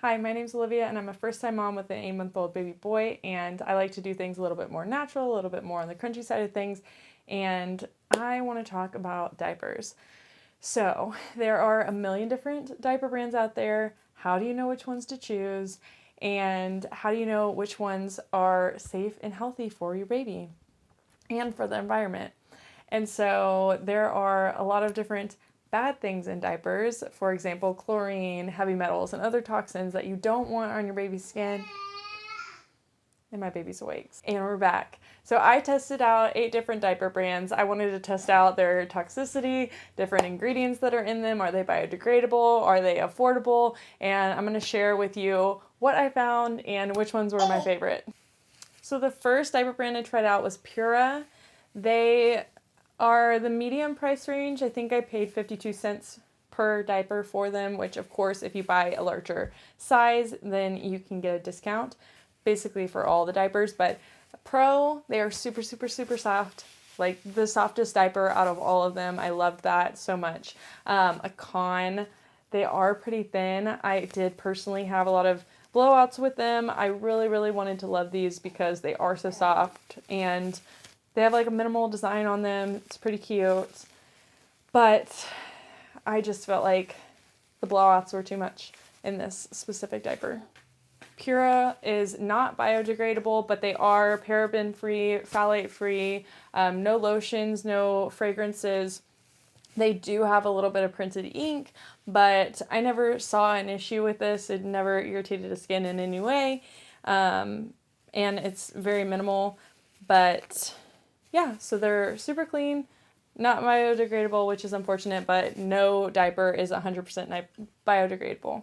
Hi, my name's Olivia and I'm a first-time mom with an 8-month-old baby boy, and I like to do things a little bit more natural, a little bit more on the crunchy side of things, and I want to talk about diapers. So, there are a million different diaper brands out there. How do you know which ones to choose? And how do you know which ones are safe and healthy for your baby and for the environment? And so there are a lot of different bad things in diapers. For example, chlorine, heavy metals, and other toxins that you don't want on your baby's skin. And my baby's awake. And we're back. So I tested out 8 different diaper brands. I wanted to test out their toxicity, different ingredients that are in them. Are they biodegradable? Are they affordable? And I'm going to share with you what I found and which ones were my favorite. So the first diaper brand I tried out was Pura. They are the medium price range. I think I paid 52 cents per diaper for them, which of course if you buy a larger size then you can get a discount basically for all the diapers. But Pro, they are super soft, like the softest diaper out of all of them. I loved that so much. A con, they are pretty thin. I did personally have a lot of blowouts with them. I really wanted to love these because they are so soft and they have like a minimal design on them. It's pretty cute. But I just felt like the blowouts were too much in this specific diaper. Pura is not biodegradable, but they are paraben free, phthalate free, no lotions, no fragrances. They do have a little bit of printed ink, but I never saw an issue with this. It never irritated the skin in any way. And it's very minimal, but yeah, so they're super clean, not biodegradable, which is unfortunate, but no diaper is 100% biodegradable.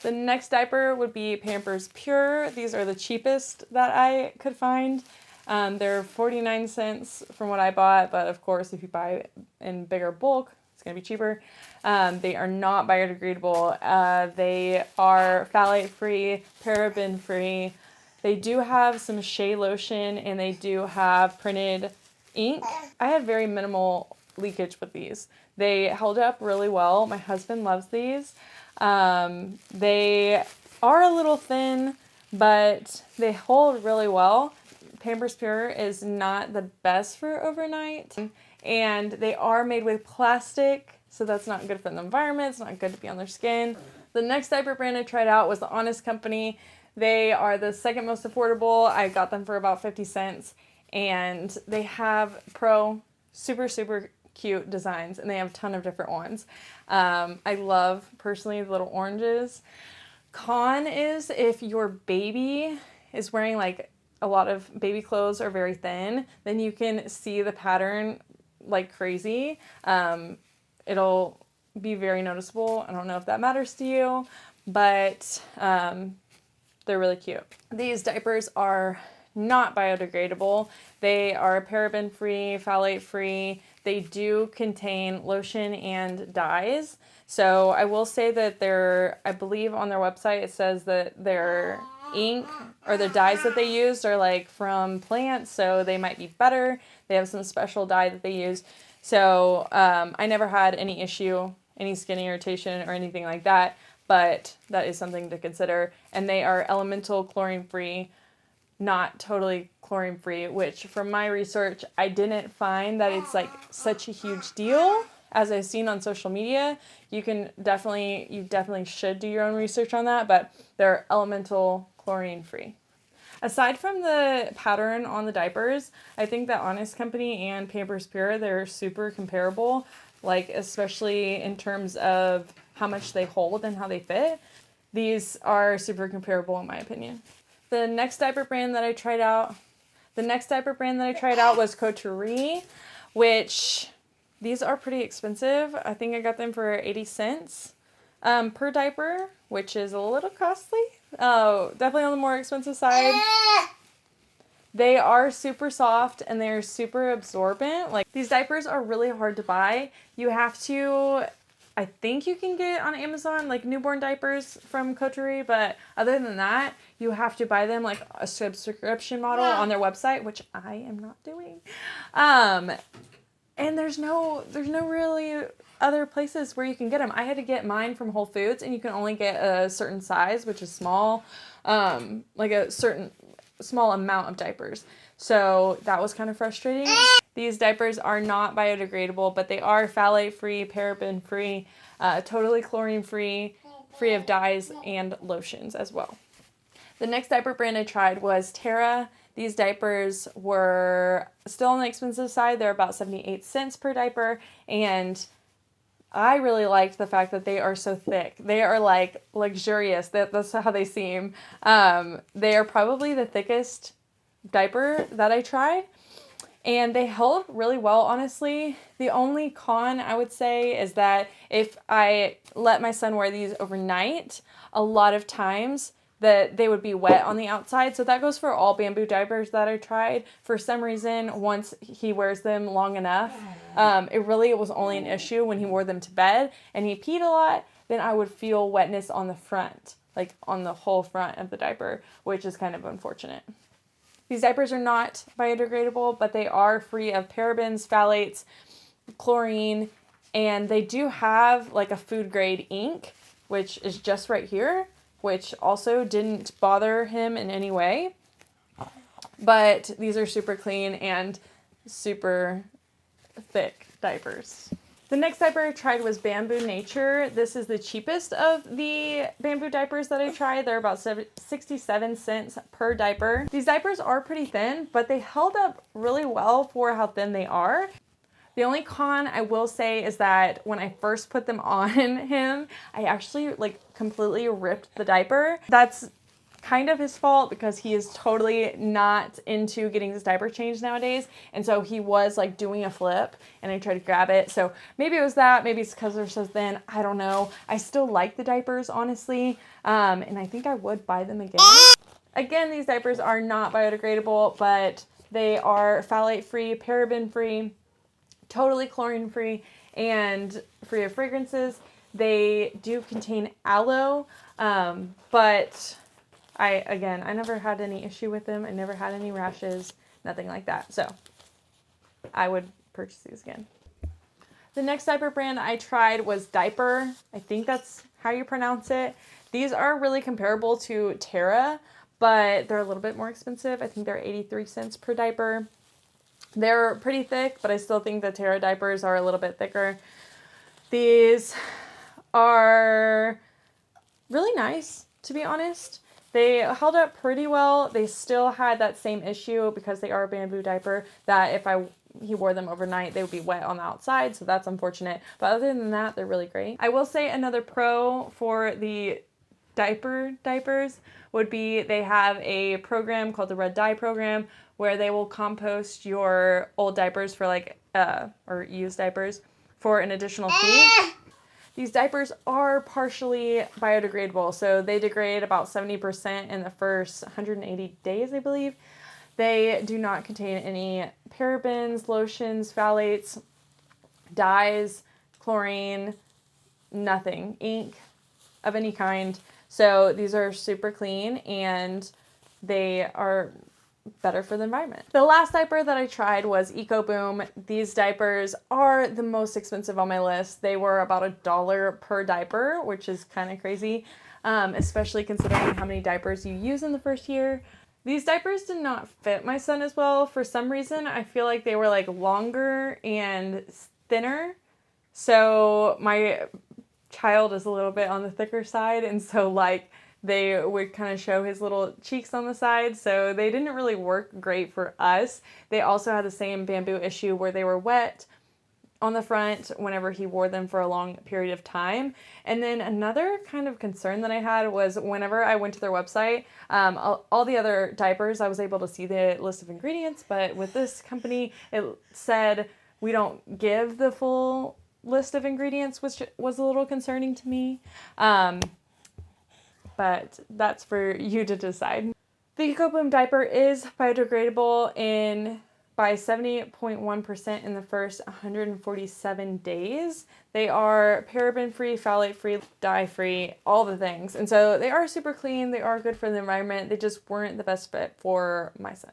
The next diaper would be Pampers Pure. These are the cheapest that I could find. They're 49 cents from what I bought, but of course if you buy in bigger bulk, it's going to be cheaper. They are not biodegradable. They are phthalate free, paraben free. They do have some shea lotion and they do have printed ink. I had very minimal leakage with these. They held up really well. My husband loves these. They are a little thin, but they hold really well. Pampers Pure is not the best for overnight, and they are made with plastic, so that's not good for the environment. It's not good to be on their skin. The next diaper brand I tried out was the Honest Company. They are the second most affordable. I got them for about 50 cents, and they have super cute designs, and they have a ton of different ones. I love personally the little oranges. Con is if your baby is wearing like a lot of baby clothes or very thin, then you can see the pattern like crazy. It'll be very noticeable. I don't know if that matters to you, but they're really cute. These diapers are not biodegradable. They are paraben free, phthalate free. They do contain lotion and dyes. So I will say that I believe on their website it says that their ink or the dyes that they used are like from plants, so they might be better. They have some special dye that they use. So I never had any issue, any skin irritation or anything like that, but that is something to consider. And they are elemental chlorine free, not totally chlorine free, which from my research, I didn't find that it's like such a huge deal as I've seen on social media. You definitely should do your own research on that, but they're elemental chlorine free. Aside from the pattern on the diapers, I think that Honest Company and Pampers Pure, they're super comparable, like especially in terms of how much they hold and how they fit. These are super comparable in my opinion. The next diaper brand that I tried out was Coterie, which these are pretty expensive. I think I got them for 80 cents per diaper, which is a little costly. Definitely on the more expensive side. They are super soft and they're super absorbent. Like, these diapers are really hard to buy. You have to, I think you can get on Amazon like newborn diapers from Coterie, but other than that, you have to buy them like a subscription model on their website, which I am not doing. And there's no really other places where you can get them. I had to get mine from Whole Foods, and you can only get a certain size, which is small, like a certain small amount of diapers. So that was kind of frustrating. These diapers are not biodegradable, but they are phthalate free, paraben free, totally chlorine free, free of dyes and lotions as well. The next diaper brand I tried was Terra. These diapers were still on the expensive side. They're about 78 cents per diaper, and I really liked the fact that they are so thick. They are like luxurious. That's how they seem. They are probably the thickest diaper that I tried, and they held really well, honestly. The only con I would say is that if I let my son wear these overnight, a lot of times that they would be wet on the outside. So that goes for all bamboo diapers that I tried. For some reason, once he wears them long enough, it was only an issue when he wore them to bed and he peed a lot, then I would feel wetness on the front, like on the whole front of the diaper, which is kind of unfortunate. These diapers are not biodegradable, but they are free of parabens, phthalates, chlorine, and they do have like a food grade ink, which is just right here, which also didn't bother him in any way. But these are super clean and super thick diapers. The next diaper I tried was Bamboo Nature. This is the cheapest of the bamboo diapers that I tried. They're about 67 cents per diaper. These diapers are pretty thin, but they held up really well for how thin they are. The only con I will say is that when I first put them on him, I actually completely ripped the diaper. That's kind of his fault because he is totally not into getting this diaper changed nowadays. And so he was doing a flip and I tried to grab it. So maybe it was that, maybe it's because they're so thin. I don't know. I still like the diapers, honestly. And I think I would buy them again. Again, these diapers are not biodegradable, but they are phthalate free, paraben free, totally chlorine free, and free of fragrances. They do contain aloe, but I never had any issue with them. I never had any rashes, nothing like that. So I would purchase these again. The next diaper brand I tried was Dyper. I think that's how you pronounce it. These are really comparable to Terra, but they're a little bit more expensive. I think they're 83 cents per diaper. They're pretty thick, but I still think the Terra diapers are a little bit thicker. These are really nice, to be honest. They held up pretty well. They still had that same issue because they are a bamboo diaper that if he wore them overnight, they would be wet on the outside, so that's unfortunate. But other than that, they're really great. I will say another pro for the diapers would be they have a program called the Red Dye program where they will compost your old diapers for or used diapers for an additional fee. These diapers are partially biodegradable, so they degrade about 70% in the first 180 days, I believe. They do not contain any parabens, lotions, phthalates, dyes, chlorine, nothing, ink of any kind. So these are super clean and they are better for the environment. The last diaper that I tried was EcoBoom. These diapers are the most expensive on my list. They were about $1 per diaper, which is kind of crazy, especially considering how many diapers you use in the first year. These diapers did not fit my son as well. For some reason, I feel like they were longer and thinner. So my child is a little bit on the thicker side, and so they would kind of show his little cheeks on the side, so they didn't really work great for us. They also had the same bamboo issue where they were wet on the front whenever he wore them for a long period of time. And then another kind of concern that I had was whenever I went to their website, all the other diapers, I was able to see the list of ingredients, but with this company, it said we don't give the full list of ingredients, which was a little concerning to me. But that's for you to decide. The EcoBoom diaper is biodegradable by 70.1% in the first 147 days. They are paraben-free, phthalate-free, dye-free, all the things. And so they are super clean. They are good for the environment. They just weren't the best fit for my son.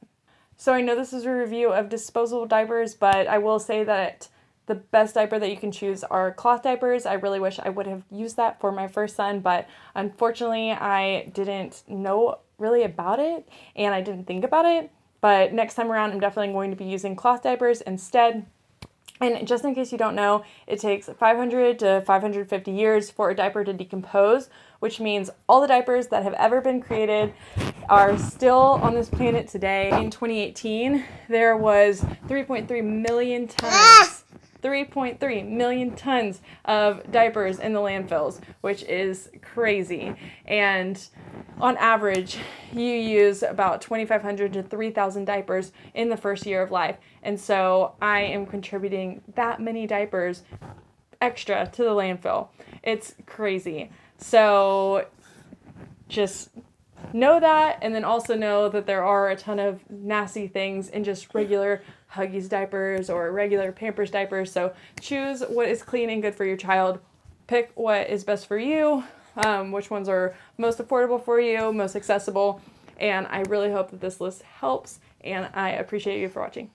So I know this is a review of disposable diapers, but I will say that the best diaper that you can choose are cloth diapers. I really wish I would have used that for my first son, but unfortunately I didn't know really about it and I didn't think about it. But next time around, I'm definitely going to be using cloth diapers instead. And just in case you don't know, it takes 500 to 550 years for a diaper to decompose, which means all the diapers that have ever been created are still on this planet today. In 2018, there was 3.3 million tons. 3.3 million tons of diapers in the landfills, which is crazy. And on average, you use about 2,500 to 3,000 diapers in the first year of life. And so I am contributing that many diapers extra to the landfill. It's crazy. So just know that, and then also know that there are a ton of nasty things in just regular Huggies diapers or regular Pampers diapers. So choose what is clean and good for your child. Pick what is best for you, which ones are most affordable for you, most accessible. And I really hope that this list helps, and I appreciate you for watching.